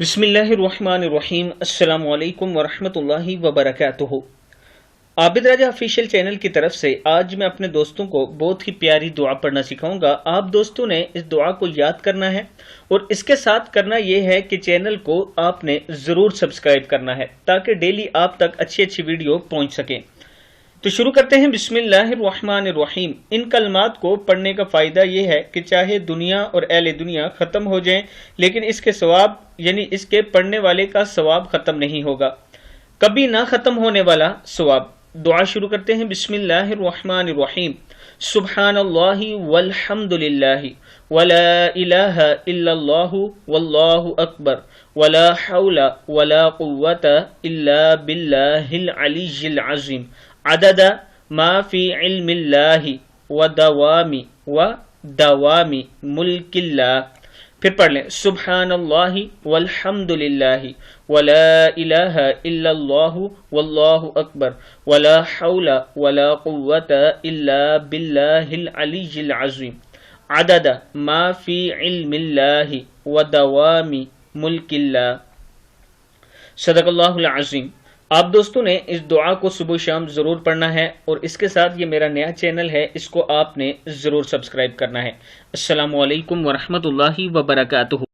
بسم اللہ الرحمن الرحیم۔ السلام علیکم ورحمۃ اللہ وبرکاتہ۔ عابد راجہ آفیشیل چینل کی طرف سے آج میں اپنے دوستوں کو بہت ہی پیاری دعا پڑھنا سکھاؤں گا۔ آپ دوستوں نے اس دعا کو یاد کرنا ہے اور اس کے ساتھ کرنا یہ ہے کہ چینل کو آپ نے ضرور سبسکرائب کرنا ہے تاکہ ڈیلی آپ تک اچھی ویڈیو پہنچ سکیں۔ تو شروع کرتے ہیں۔ بسم اللہ الرحمن الرحیم۔ ان کلمات کو پڑھنے کا فائدہ یہ ہے کہ چاہے دنیا اور اہل دنیا ختم ہو جائیں لیکن اس کے ثواب یعنی اس کے پڑھنے والے کا ثواب ختم نہیں ہوگا، کبھی نہ ختم ہونے والا ثواب۔ دعا شروع کرتے ہیں۔ بسم اللہ الرحمن الرحیم۔ سبحان اللہ والحمد للہ ولا الہ الا اللہ واللہ اکبر ولا حول ولا قوة الا باللہ العلی العظیم عدد ما فی علم اللہ ودوام ملک اللہ۔ پھر پڑھ لیں۔ سبحان اللہ والحمد للہ ولا الہ الا اللہ واللہ اکبر ولا حول ولا قوة الا باللہ العلی العظیم عدد ما فی علم اللہ ودوام ملک اللہ۔ صدق اللہ العظیم۔ آپ دوستوں نے اس دعا کو صبح شام ضرور پڑھنا ہے اور اس کے ساتھ یہ میرا نیا چینل ہے، اس کو آپ نے ضرور سبسکرائب کرنا ہے۔ السلام علیکم ورحمۃ اللہ وبرکاتہ۔